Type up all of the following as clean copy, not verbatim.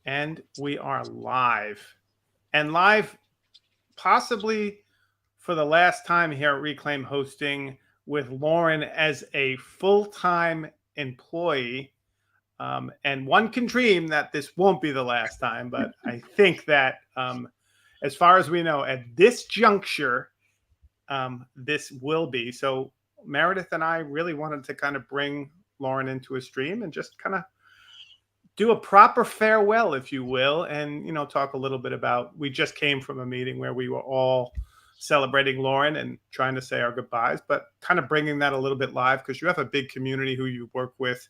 And we are live. And live possibly for the last time here at Reclaim Hosting with Lauren as a full time employee. And one can dream that this won't be the last time, but I think that as far as we know, at this juncture, this will be. So Meredith and I really wanted to kind of bring Lauren into a stream and just kind of do a proper farewell, if you will, and talk a little bit about. We just came from a meeting where we were all celebrating Lauren and trying to say our goodbyes, but kind of bringing that a little bit live because you have a big community who you work with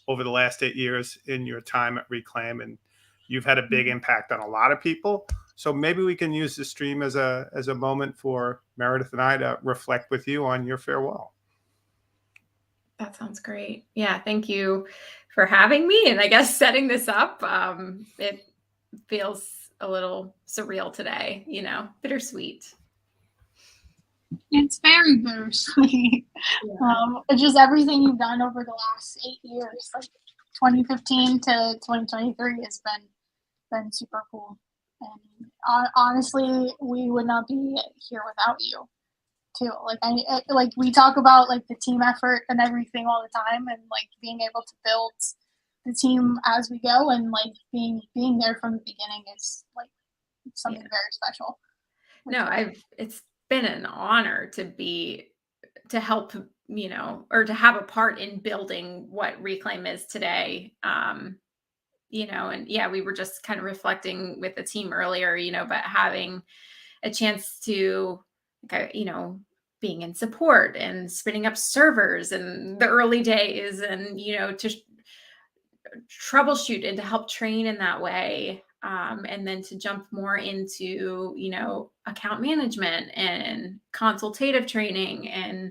over the last 8 years in your time at Reclaim, and you've had a big impact on a lot of people. So maybe we can use the stream as a moment for Meredith and I to reflect with you on your farewell. That sounds great. Yeah, thank you for having me and I guess setting this up. It feels a little surreal today, bittersweet. It's very bittersweet. Yeah. It's just everything you've done over the last 8 years, like 2015 to 2023 has been super cool. And honestly, we would not be here without you too. Like we talk about like the team effort and everything all the time, and like being able to build the team as we go, and like being there from the beginning is like something very special. No, it's been an honor to help, or to have a part in building what Reclaim is today. And yeah, we were just kind of reflecting with the team earlier, but having a chance to, being in support and spinning up servers in the early days and, to troubleshoot and to help train in that way. And then to jump more into, account management and consultative training and,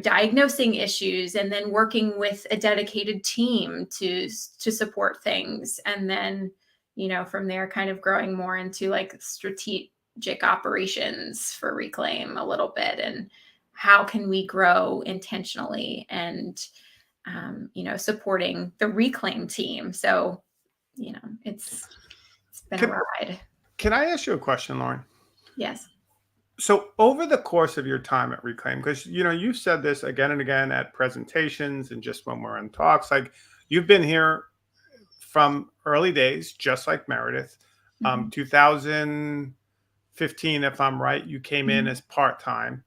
diagnosing issues, and then working with a dedicated team to support things. And then, from there kind of growing more into like strategic operations for Reclaim a little bit, and how can we grow intentionally and, supporting the Reclaim team. So, it's been a ride. Can I ask you a question, Lauren? Yes. So over the course of your time at Reclaim, because you've said this again and again at presentations and just when we're in talks, like you've been here from early days, just like Meredith. 2015, if I'm right, you came in as part-time.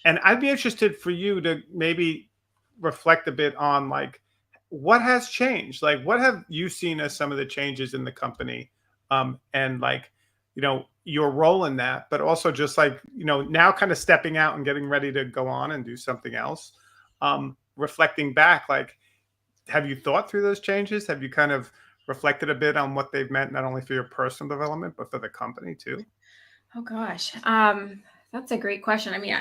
And I'd be interested for you to maybe reflect a bit on like what has changed, like what have you seen as some of the changes in the company, and like your role in that, but also just like now kind of stepping out and getting ready to go on and do something else. Reflecting back, like have you thought through those changes? Have you kind of reflected a bit on what they've meant not only for your personal development but for the company too? Oh gosh. That's a great question. I mean,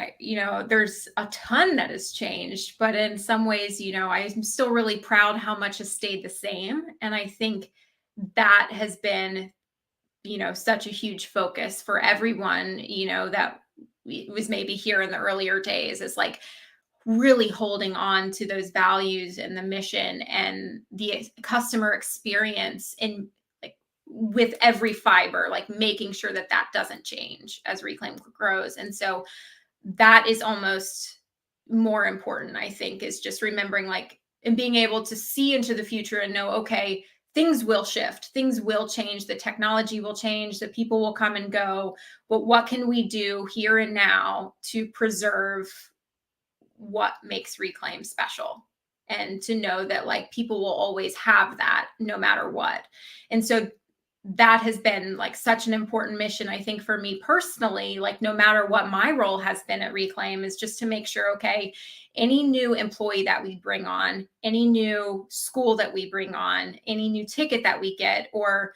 there's a ton that has changed, but in some ways, I'm still really proud how much has stayed the same. And I think that has been, such a huge focus for everyone, that was maybe here in the earlier days, is like really holding on to those values and the mission and the customer experience in with every fiber, like making sure that doesn't change as Reclaim grows. And so that is almost more important, I think, is just remembering like, and being able to see into the future and know, okay, things will shift, things will change, the technology will change, the people will come and go, but what can we do here and now to preserve what makes Reclaim special? And to know that like people will always have that no matter what. And so that has been like such an important mission, I think, for me personally, like no matter what my role has been at Reclaim, is just to make sure, okay, any new employee that we bring on, any new school that we bring on, any new ticket that we get or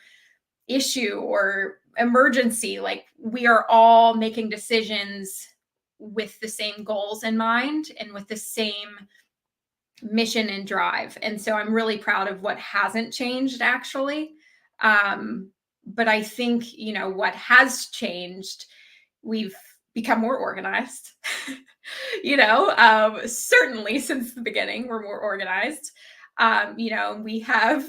issue or emergency, like we are all making decisions with the same goals in mind and with the same mission and drive. And so I'm really proud of what hasn't changed actually. But I think, what has changed, we've become more organized, certainly since the beginning, we're more organized. We have,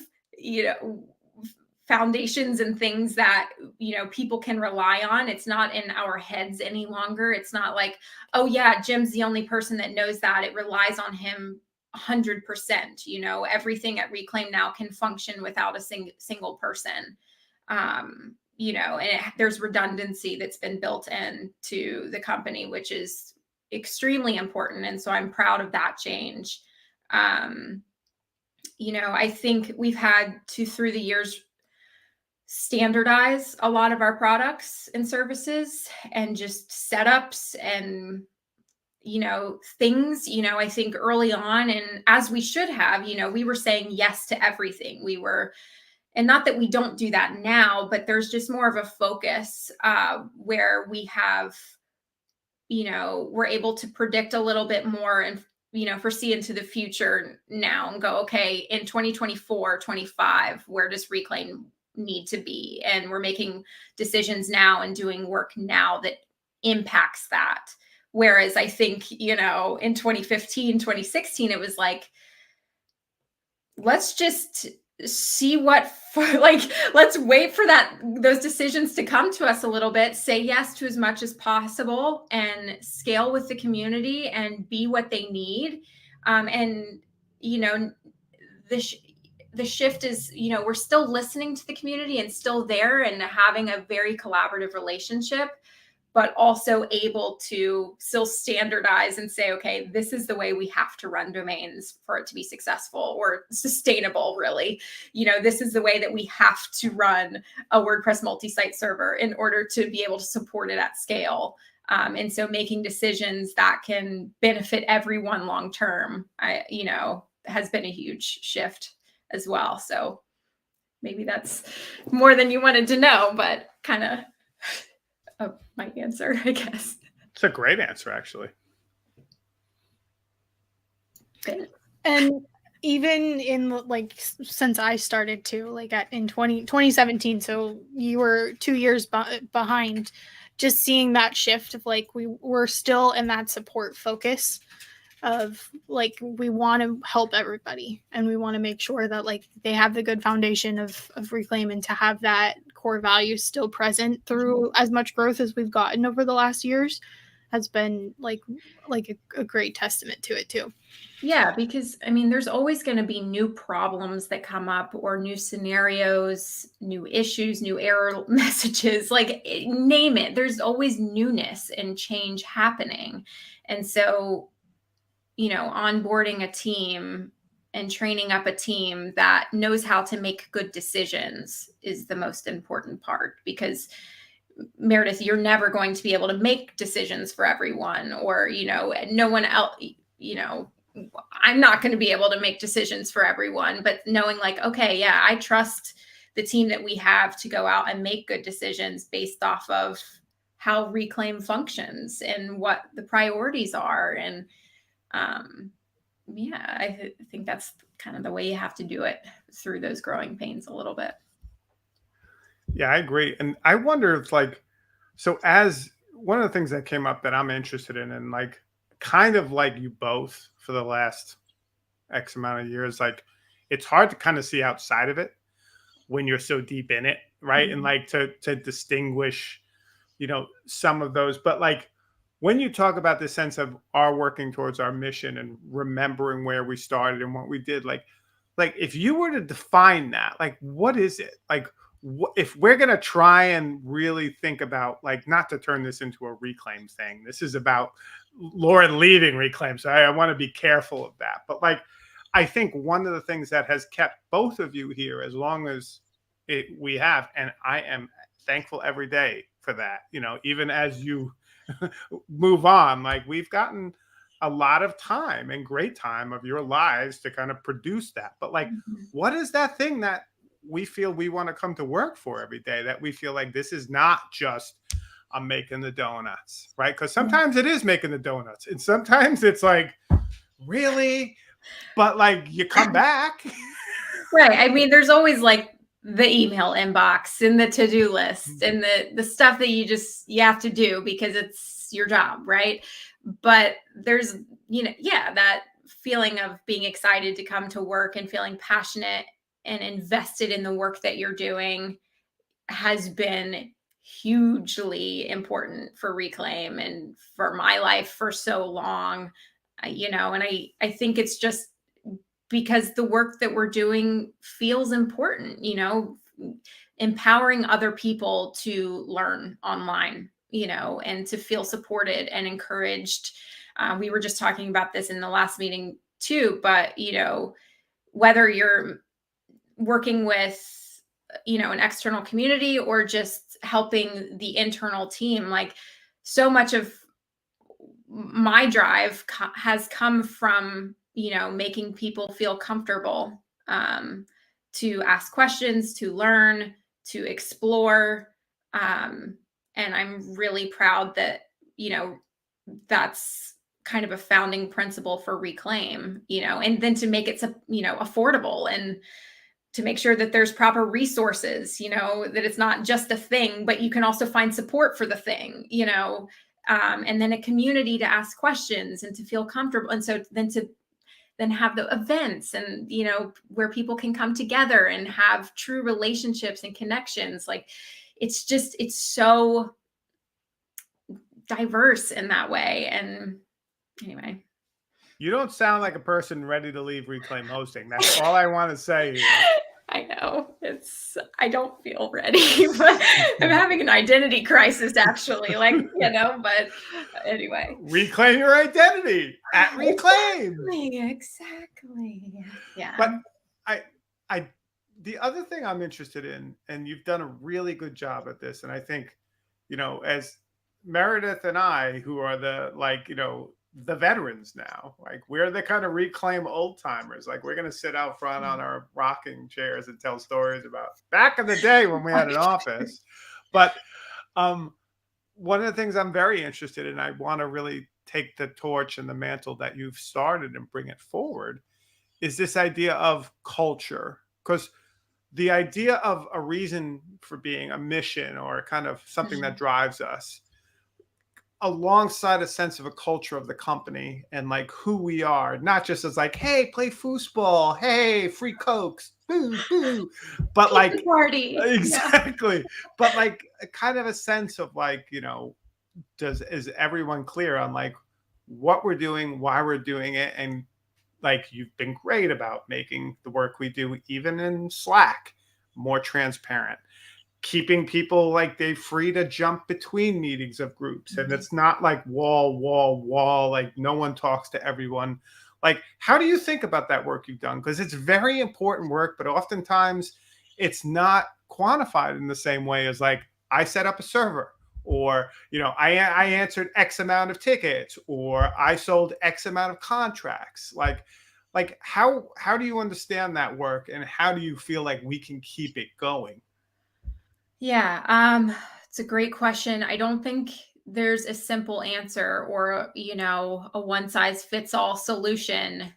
foundations and things that, you know, people can rely on. It's not in our heads any longer. It's not like, oh yeah, Jim's the only person that knows that. It relies on him 100%. You know, everything at Reclaim now can function without a single person. You know, and there's redundancy that's been built into the company, which is extremely important. And so I'm proud of that change. You know, I think we've had to, through the years, standardize a lot of our products and services and just setups and, you know, things. You know, I think early on, and as we should have, you know, we were saying yes to everything. We were, and not that we don't do that now, but there's just more of a focus where we have, you know, we're able to predict a little bit more and, you know, foresee into the future now and go, okay, in 2024, 25, where does Reclaim need to be? And we're making decisions now and doing work now that impacts that. Whereas I think, you know, in 2015, 2016, it was like, let's just see what, like, let's wait for those decisions to come to us a little bit, say yes to as much as possible and scale with the community and be what they need. And, you know, the shift is, you know, we're still listening to the community and still there and having a very collaborative relationship, but also able to still standardize and say, okay, this is the way we have to run domains for it to be successful or sustainable, really. You know, this is the way that we have to run a WordPress multi-site server in order to be able to support it at scale. And so making decisions that can benefit everyone long-term, you know, has been a huge shift as well. So maybe that's more than you wanted to know, but kind of my answer, I guess. It's a great answer, actually. And even in, like, since I started to, like, in 2017, so you were 2 years behind, just seeing that shift of, like, we were still in that support focus of, like, we want to help everybody and we want to make sure that, like, they have the good foundation of Reclaim, and to have that core value still present through as much growth as we've gotten over the last years has been like a great testament to it too. Yeah, because I mean, there's always going to be new problems that come up or new scenarios, new issues, new error messages, like name it. There's always newness and change happening. And so, you know, onboarding a team and training up a team that knows how to make good decisions is the most important part, because Meredith, you're never going to be able to make decisions for everyone, or, you know, no one else, you know, I'm not going to be able to make decisions for everyone, but knowing, like, okay, yeah, I trust the team that we have to go out and make good decisions based off of how Reclaim functions and what the priorities are. And yeah, I think that's kind of the way you have to do it, through those growing pains a little bit. Yeah, I agree. And I wonder if, like, so as one of the things that came up that I'm interested in, and like kind of like you both for the last X amount of years, like, it's hard to kind of see outside of it when you're so deep in it, right? Mm-hmm. And like to distinguish, you know, some of those. But like, when you talk about the sense of our working towards our mission and remembering where we started and what we did, like if you were to define that, like, what is it? Like, if we're going to try and really think about, like, not to turn this into a Reclaim thing, this is about Lauren leading Reclaim, so I want to be careful of that. But like, I think one of the things that has kept both of you here as long as we have, and I am thankful every day for that, you know, even as you move on, like, we've gotten a lot of time and great time of your lives to kind of produce that. But like, what is that thing that we feel we want to come to work for every day, that we feel like this is not just I'm making the donuts, right? Because sometimes it is making the donuts, and sometimes it's like, really? But like, you come back. Right. I mean, there's always like the email inbox and the to-do list and the stuff that you have to do because it's your job, right? But there's, you know, yeah, that feeling of being excited to come to work and feeling passionate and invested in the work that you're doing has been hugely important for Reclaim and for my life for so long. You know, and I think it's just because the work that we're doing feels important, you know, empowering other people to learn online, you know, and to feel supported and encouraged. We were just talking about this in the last meeting too, but, you know, whether you're working with, you know, an external community or just helping the internal team, like so much of my drive has come from, you know, making people feel comfortable, to ask questions, to learn, to explore. And I'm really proud that, you know, that's kind of a founding principle for Reclaim, you know, and then to make it, you know, affordable and to make sure that there's proper resources, you know, that it's not just a thing, but you can also find support for the thing, you know, and then a community to ask questions and to feel comfortable. And so then have the events and, you know, where people can come together and have true relationships and connections. Like it's so diverse in that way. And anyway. You don't sound like a person ready to leave Reclaim Hosting. That's all I want to say here. I know I don't feel ready, but I'm having an identity crisis actually, like, you know, but anyway. Reclaim your identity at Reclaim. Exactly. Yeah. But the other thing I'm interested in, and you've done a really good job at this, and I think, you know, as Meredith and I, who are the, like, you know, the veterans now, like we're the kind of Reclaim old timers. Like we're going to sit out front on our rocking chairs and tell stories about back in the day when we had an office. But one of the things I'm very interested in, I want to really take the torch and the mantle that you've started and bring it forward, is this idea of culture. Because the idea of a reason for being, a mission or kind of something that drives us, alongside a sense of a culture of the company and like who we are, not just as like, hey, play foosball, hey, free cokes, boo, boo, but like party. Exactly. Yeah. But like kind of a sense of like, you know, is everyone clear on like what we're doing, why we're doing it? And like you've been great about making the work we do, even in Slack, more transparent, keeping people like they free to jump between meetings of groups. And it's not like wall, like no one talks to everyone. Like, how do you think about that work you've done? Because it's very important work, but oftentimes it's not quantified in the same way as like, I set up a server, or, you know, I answered X amount of tickets, or I sold X amount of contracts. Like how do you understand that work, and how do you feel like we can keep it going? Yeah, it's a great question. I don't think there's a simple answer or, you know, a one size fits all solution,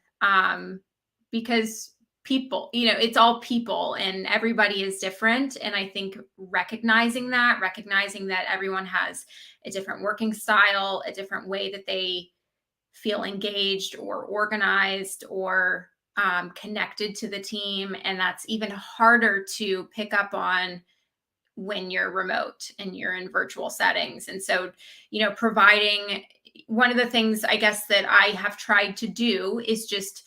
because people, you know, it's all people and everybody is different. And I think recognizing that everyone has a different working style, a different way that they feel engaged or organized or connected to the team. And that's even harder to pick up on when you're remote and you're in virtual settings. And so, you know, providing, one of the things I guess that I have tried to do is just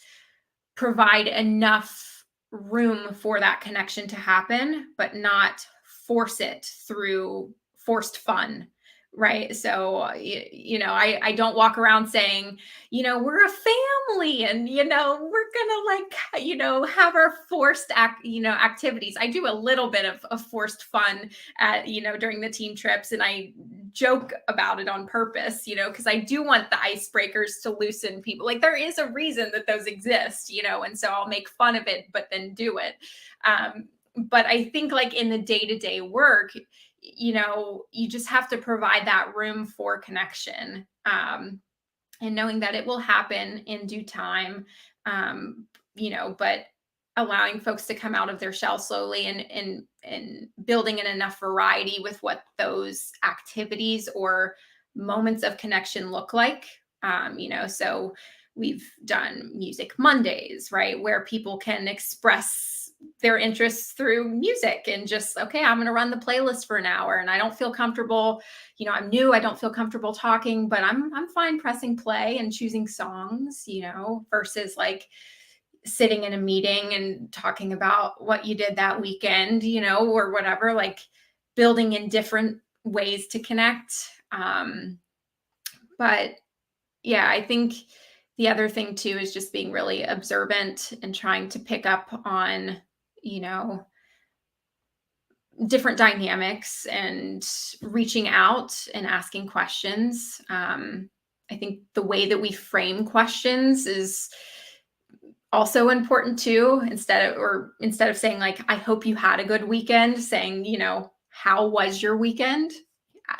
provide enough room for that connection to happen, but not force it through forced fun. Right. So, you know, I don't walk around saying, you know, we're a family and, you know, we're going to like, you know, have our forced activities. I do a little bit of forced fun at, you know, during the team trips, and I joke about it on purpose, you know, because I do want the icebreakers to loosen people. Like there is a reason that those exist, you know, and so I'll make fun of it, but then do it. But I think like in the day-to-day work, you know, you just have to provide that room for connection, and knowing that it will happen in due time, you know, but allowing folks to come out of their shell slowly and building in enough variety with what those activities or moments of connection look like. You know, so we've done Music Mondays, right, where people can express their interests through music and just, okay, I'm going to run the playlist for an hour and I don't feel comfortable, I'm new, I don't feel comfortable talking, but I'm fine pressing play and choosing songs, versus like sitting in a meeting and talking about what you did that weekend, or whatever, like building in different ways to connect. But yeah, I think the other thing too is just being really observant and trying to pick up on, different dynamics and reaching out and asking questions. I think the way that we frame questions is also important too. Instead of saying like, I hope you had a good weekend, saying, how was your weekend?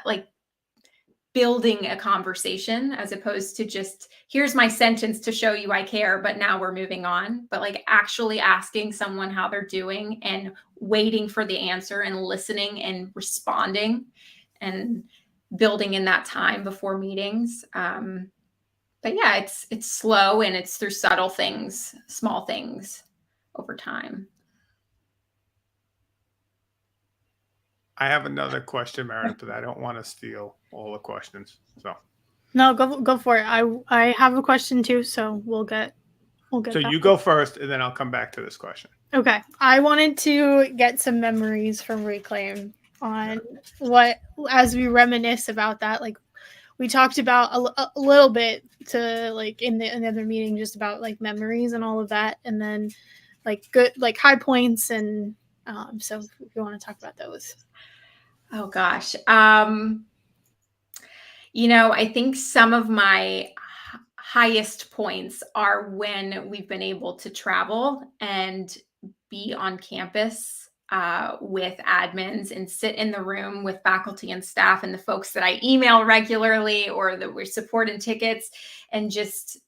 Like building a conversation as opposed to just, here's my sentence to show you I care, but now we're moving on. But like actually asking someone how they're doing and waiting for the answer and listening and responding and building in that time before meetings. But yeah, it's slow and it's through subtle things, small things over time. I have another question, Meredith, but I don't want to steal all the questions. So No, go for it. I have a question too, so we'll get. So you go first, and then I'll come back to this question. Okay, I wanted to get some memories from Reclaim on what, as we reminisce about that, like we talked about a little bit to like in the other meeting, just about like memories and all of that, and then like good like high points and so if you want to talk about those. Oh gosh. I think some of my highest points are when we've been able to travel and be on campus with admins and sit in the room with faculty and staff and the folks that I email regularly or that we're supporting tickets, and just,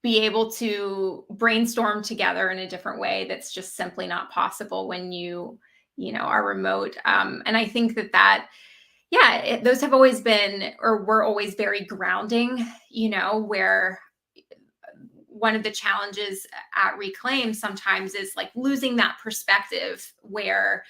be able to brainstorm together in a different way that's just simply not possible when you are remote. And I think that those have always been, or were always very grounding, where one of the challenges at Reclaim sometimes is like losing that perspective where,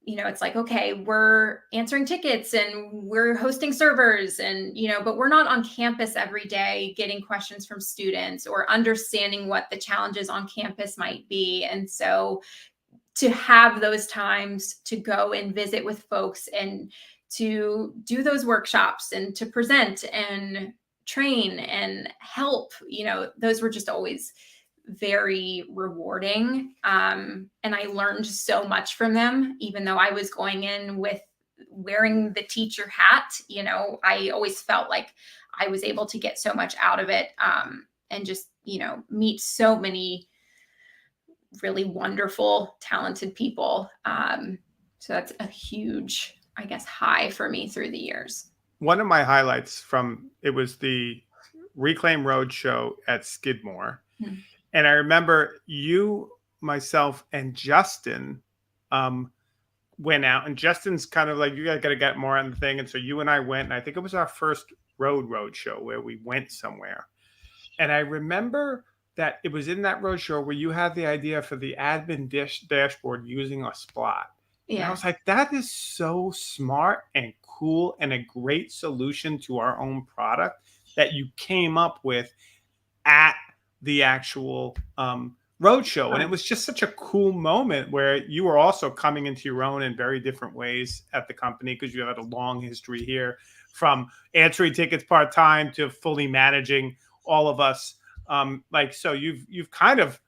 it's like, okay, we're answering tickets and we're hosting servers and, but we're not on campus every day getting questions from students or understanding what the challenges on campus might be. And so to have those times to go and visit with folks and to do those workshops and to present and train and help, those were just always very rewarding. And I learned so much from them, even though I was going in with wearing the teacher hat. I always felt like I was able to get so much out of it, and just, meet so many really wonderful, talented people. So that's a huge, I guess, high for me through the years. One of my highlights it was the Reclaim Roadshow at Skidmore. Hmm. And I remember you, myself, and Justin went out. And Justin's kind of like, you got to get more on the thing. And so you and I went, and I think it was our first roadshow where we went somewhere. And I remember that it was in that roadshow where you had the idea for the admin dashboard using a Splot. Yeah. And I was like, that is so smart and cool and a great solution to our own product that you came up with at the actual roadshow. And it was just such a cool moment where you were also coming into your own in very different ways at the company, because you had a long history here, from answering tickets part-time to fully managing all of us. So you've kind of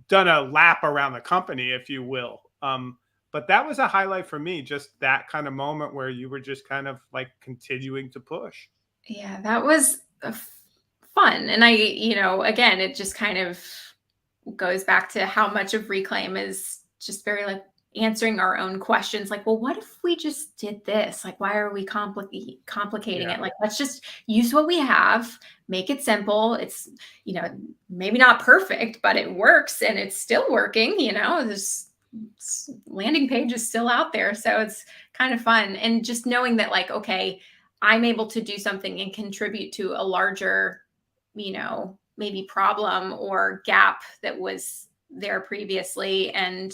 done a lap around the company, if you will. But that was a highlight for me, just that kind of moment where you were just kind of like continuing to push. Yeah, that was fun. And I, again, it just kind of goes back to how much of Reclaim is just very like answering our own questions. Like, well, what if we just did this? Like, why are we complicating it? Like, let's just use what we have, make it simple. It's, maybe not perfect, but it works and it's still working. This landing page is still out there. So it's kind of fun. And just knowing that, like, okay, I'm able to do something and contribute to a larger, maybe problem or gap that was there previously. And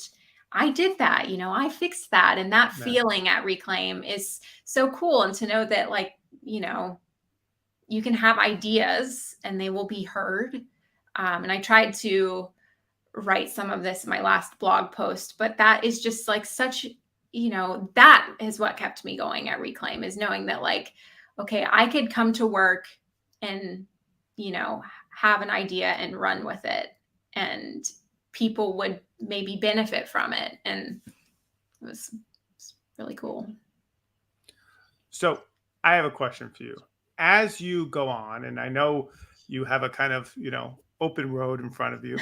I did that, I fixed that. And that feeling at Reclaim is so cool. And to know that, like, you can have ideas and they will be heard. And I tried to write some of this in my last blog post, but that is just like such, that is what kept me going at Reclaim, is knowing that, like, okay, I could come to work and, have an idea and run with it, and people would maybe benefit from it. And it's really cool. So I have a question for you. As you go on, and I know you have a kind of, open road in front of you,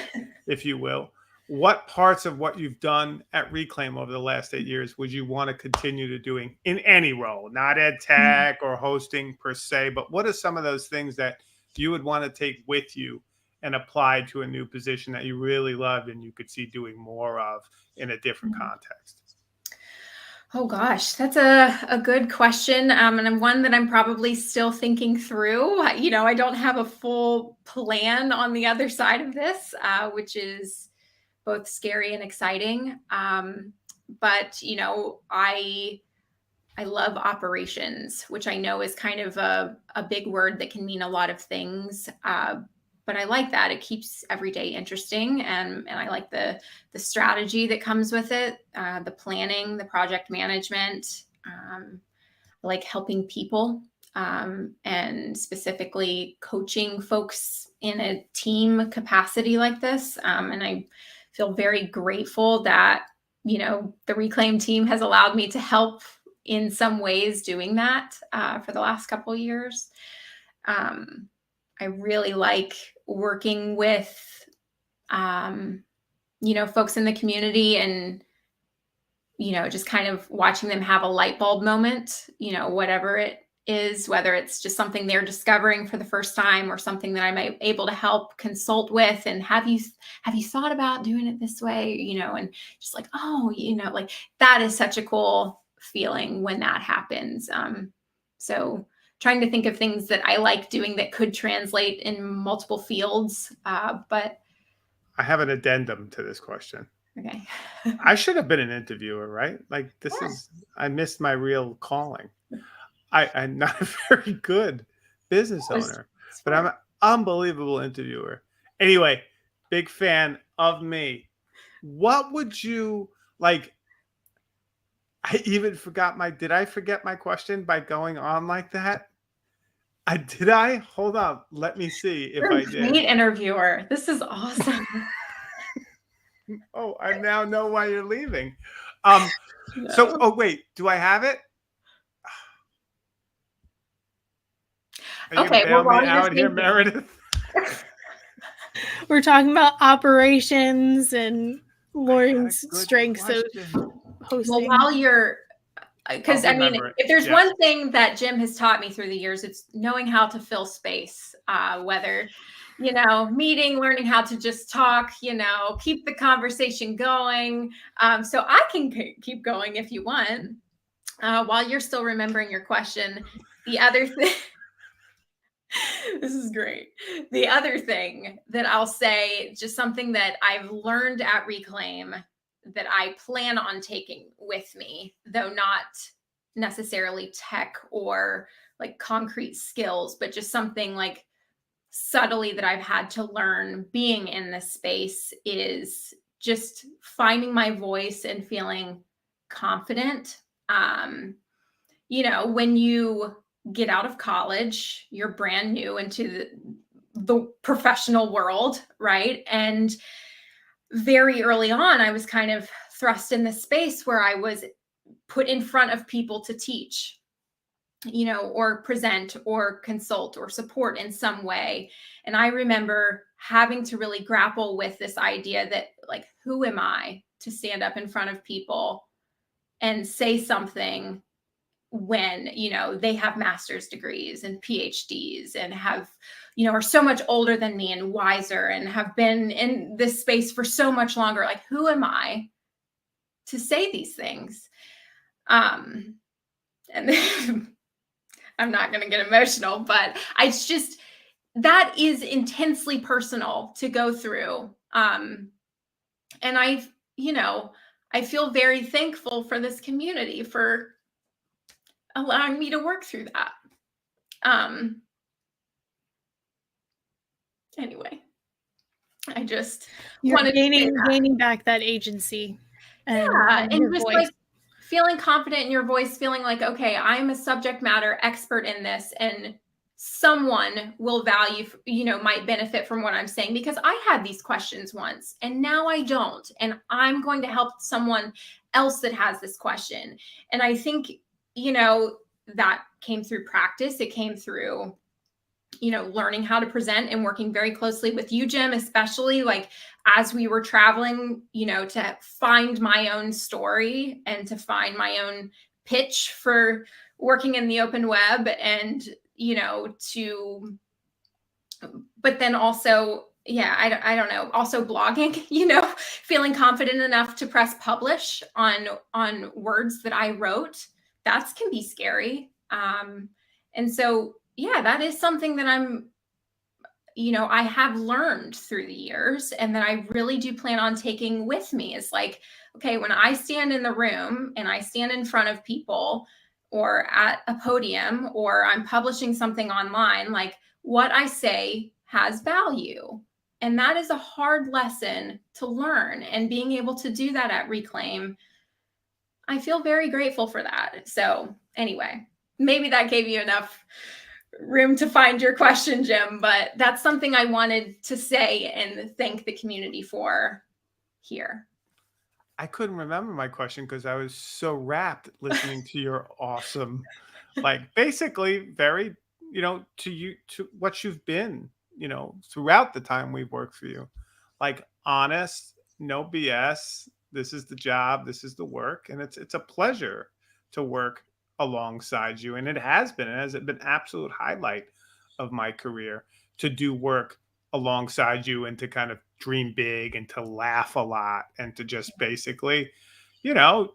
if you will, what parts of what you've done at Reclaim over the last 8 years would you want to continue to doing in any role, not ed tech or hosting per se, but what are some of those things that you would want to take with you and apply to a new position that you really love and you could see doing more of in a different context? Oh gosh, that's a good question. And one that I'm probably still thinking through. I don't have a full plan on the other side of this, which is both scary and exciting. But I love operations, which I know is kind of a big word that can mean a lot of things. But I like that. It keeps every day interesting. And I like the strategy that comes with it, the planning, the project management. I like helping people, and specifically coaching folks in a team capacity like this. And I feel very grateful that, the Reclaim team has allowed me to help in some ways doing that for the last couple of years. I really like working with, folks in the community and, just kind of watching them have a light bulb moment, whatever it is, whether it's just something they're discovering for the first time or something that I'm able to help consult with. And have you thought about doing it this way? And just like, like that is such a cool feeling when that happens. So trying to think of things that I like doing that could translate in multiple fields. But I have an addendum to this question. Okay. I should have been an interviewer, right? Like I missed my real calling. I'm not a very good business owner, but I'm an unbelievable interviewer. Anyway, big fan of me. What would you like? Did I forget my question by going on like that? Did I? Hold on. Let me see if I did. Great interviewer. This is awesome. Oh, I now know why you're leaving. So, wait, do I have it? Are you gonna bail me out here, Meredith? We're talking about operations and Lauren's strengths of hosting. Well, while you're, because I mean, if there's one thing that Jim has taught me through the years, it's knowing how to fill space, whether, learning how to just talk, keep the conversation going. So I can keep going if you want, while you're still remembering your question. The other thing, this is great. The other thing that I'll say, just something that I've learned at Reclaim that I plan on taking with me, though not necessarily tech or like concrete skills, but just something like subtly that I've had to learn being in this space, is just finding my voice and feeling confident. When you get out of college, you're brand new into the professional world, right? And very early on, I was kind of thrust in this space where I was put in front of people to teach, or present or consult or support in some way. And I remember having to really grapple with this idea that, like, who am I to stand up in front of people and say something when, they have master's degrees and PhDs and have, are so much older than me and wiser and have been in this space for so much longer. Like, who am I to say these things? And I'm not going to get emotional, but that is intensely personal to go through. And I feel very thankful for this community for allowing me to work through that. Anyway, I just You're wanted to say that. gaining back that agency Yeah, and your and just voice. like feeling confident in your voice, feeling like, okay, I'm a subject matter expert in this, and someone will value, might benefit from what I'm saying, because I had these questions once and now I don't. And I'm going to help someone else that has this question. And I think, that came through practice. It came through learning how to present and working very closely with you, Jim, especially like as we were traveling, to find my own story and to find my own pitch for working in the open web, and, but then also, yeah, I don't know, also blogging, feeling confident enough to press publish on words that I wrote. That can be scary. And so, yeah, that is something that I have learned through the years, and that I really do plan on taking with me, is like, okay, when I stand in the room and I stand in front of people or at a podium or I'm publishing something online, like what I say has value. And that is a hard lesson to learn. And being able to do that at Reclaim, I feel very grateful for that. So anyway, maybe that gave you enough room to find your question, Jim, but that's something I wanted to say and thank the community for here. I couldn't remember my question because I was so rapt listening to your awesome, like basically very, to what you've been, throughout the time we've worked for you. Like honest, no BS. This is the job, this is the work, and it's a pleasure to work alongside you. And it has been absolute highlight of my career to do work alongside you and to kind of dream big and to laugh a lot and to just basically, know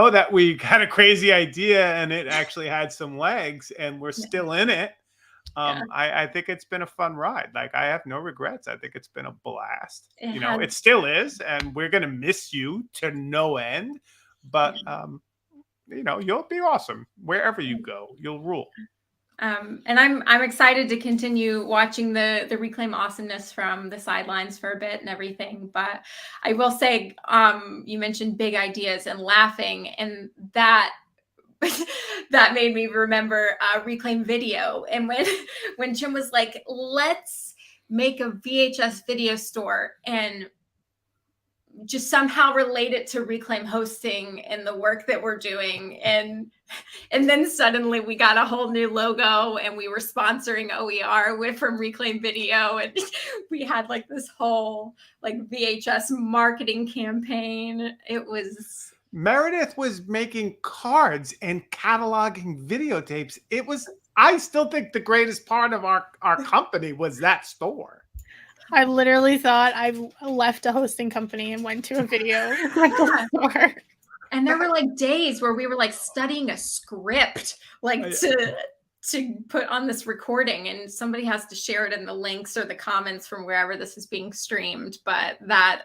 that we had a crazy idea and it actually had some legs and we're still in it. Yeah. I think it's been a fun ride. Like I have no regrets. I think it's been a blast. It It still is, and we're gonna miss you to no end. But you'll be awesome wherever you go. You'll rule. And I'm excited to continue watching the Reclaim awesomeness from the sidelines for a bit and everything. But I will say, you mentioned big ideas and laughing, and that that made me remember Reclaim Video. And when Jim was like, let's make a VHS video store and just somehow relate it to Reclaim hosting and the work that we're doing. And then suddenly we got a whole new logo and we were sponsoring OER from Reclaim Video. And we had like this whole like VHS marketing campaign. It was... Meredith was making cards and cataloging videotapes. I still think the greatest part of our company was that store. I literally thought I left a hosting company and went to a video rental store. And there were like days where we were like studying a script, like to put on this recording, and somebody has to share it in the links or the comments from wherever this is being streamed. But that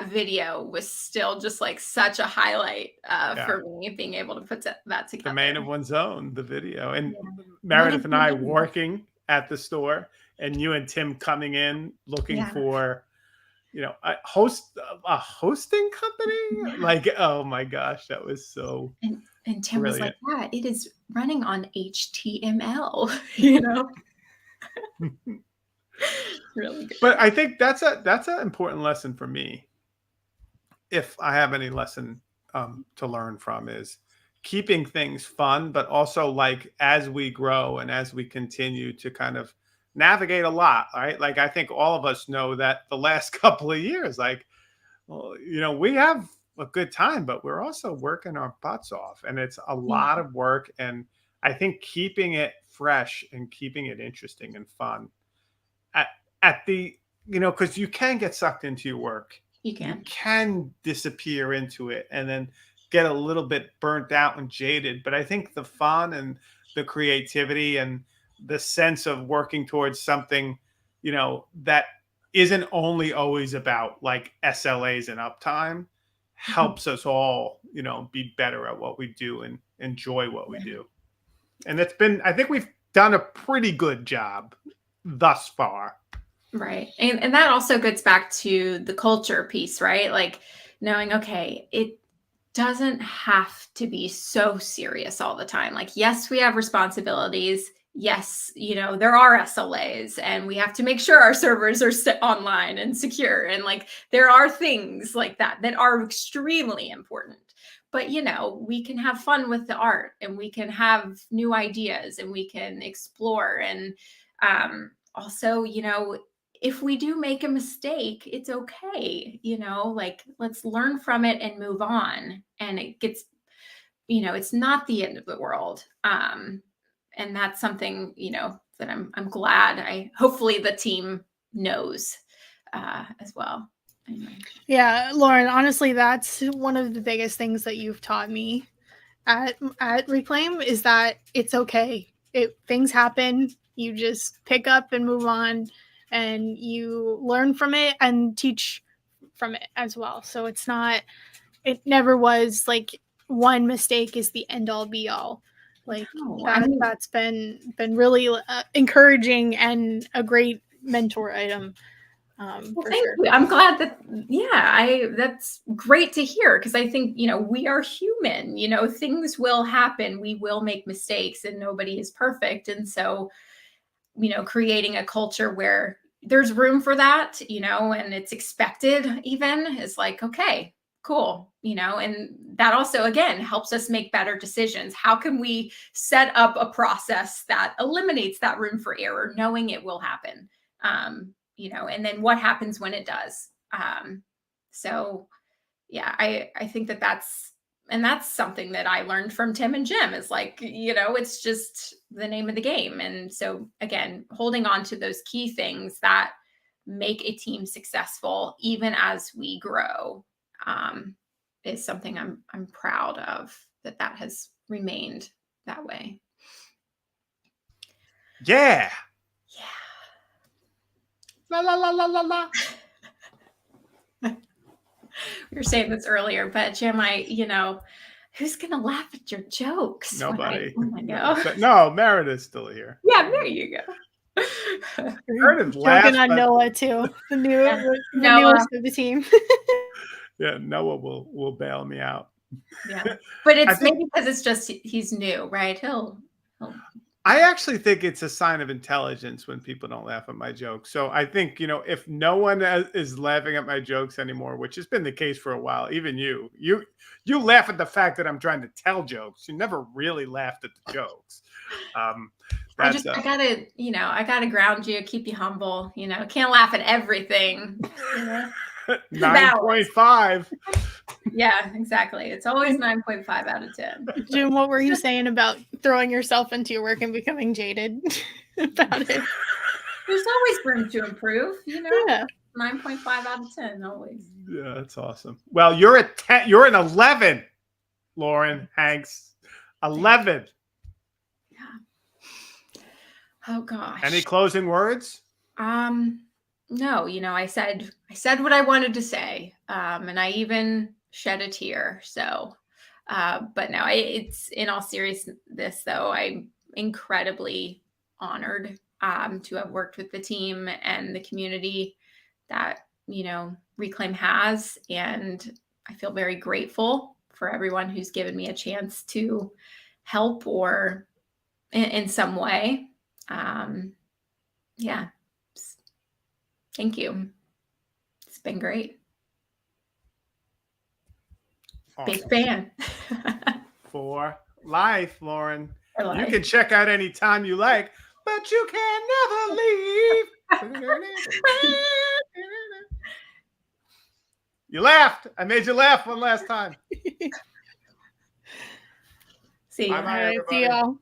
video was still just like such a highlight for me, being able to put that together. The man of one's own, the video. And Meredith and I working at the store, and you and Tim coming in looking for, a hosting company. Like, oh my gosh, that was so. And Tim brilliant. was like, "Yeah, it is running on HTML." Really good. But I think that's an important lesson for me. If I have any lesson to learn from, is keeping things fun, but also like as we grow and as we continue to kind of navigate a lot, right? Like I think all of us know that the last couple of years, like, well, we have a good time, but we're also working our butts off, and it's a lot of work. And I think keeping it fresh and keeping it interesting and fun at the, because you can get sucked into your work. You can disappear into it and then get a little bit burnt out and jaded. But I think the fun and the creativity and the sense of working towards something, that isn't only always about like SLAs and uptime, helps us all, you know, be better at what we do and enjoy what we do. And I think we've done a pretty good job thus far. Right. And that also gets back to the culture piece, right? Like knowing, okay, it doesn't have to be so serious all the time. Like, yes, we have responsibilities. Yes, you know, there are SLAs and we have to make sure our servers are online and secure. And like, there are things like that that are extremely important. But, you know, we can have fun with the art and we can have new ideas and we can explore. And also, you know, if we do make a mistake, it's okay. You know, like let's learn from it and move on. And it gets, you know, it's not the end of the world. And that's something, you know, that I'm glad hopefully the team knows as well. Anyway. Yeah, Lauren, honestly, that's one of the biggest things that you've taught me at Reclaim is that it's okay. Things happen. You just pick up and move on, and you learn from it and teach from it as well. So it never was like one mistake is the end all be all. Like that's been really encouraging and a great mentor item. Well, thank you. I'm glad that, that's great to hear because I think, you know, we are human, you know, things will happen. We will make mistakes and nobody is perfect. And so, you know, creating a culture where there's room for that, you know, and it's expected even is like, okay, cool, you know, and that also, again, helps us make better decisions. How can we set up a process that eliminates that room for error, knowing it will happen? You know, and then what happens when it does. So yeah, I think that's something that I learned from Tim and Jim is like, you know, it's just the name of the game. And so again, holding on to those key things that make a team successful, even as we grow, is something I'm proud of that has remained that way. Yeah. Yeah. La la la la la la. We were saying this earlier, but Jim, you know, who's gonna laugh at your jokes? Nobody. No, Meredith's still here. Yeah, there you go. Meredith laughs. Joking on Noah too, the newest of the team. Yeah, Noah will bail me out. Yeah, but it's maybe because it's just he's new, right? He'll I actually think it's a sign of intelligence when people don't laugh at my jokes. So I think, you know, if no one is laughing at my jokes anymore, which has been the case for a while, even you laugh at the fact that I'm trying to tell jokes. You never really laughed at the jokes. I gotta ground you, keep you humble. You know, can't laugh at everything. You know? 9.5. Yeah, exactly. It's always 9.5 out of 10. Jim, what were you saying about throwing yourself into your work and becoming jaded about it? There's always room to improve, you know? Yeah. 9.5 out of 10, always. Yeah, that's awesome. Well, you're at 10. You're an 11, Lauren Hanks. 11. Yeah. Oh gosh. Any closing words? No, you know, I said what I wanted to say. And I even shed a tear. So, but no, it's in all seriousness though, I'm incredibly honored to have worked with the team and the community that, you know, Reclaim has. And I feel very grateful for everyone who's given me a chance to help or in some way. Yeah. Thank you. It's been great. Awesome. Big fan. For life, Lauren. For life. You can check out anytime you like, but you can never leave. You laughed. I made you laugh one last time. See you. Bye-bye, All right, see y'all.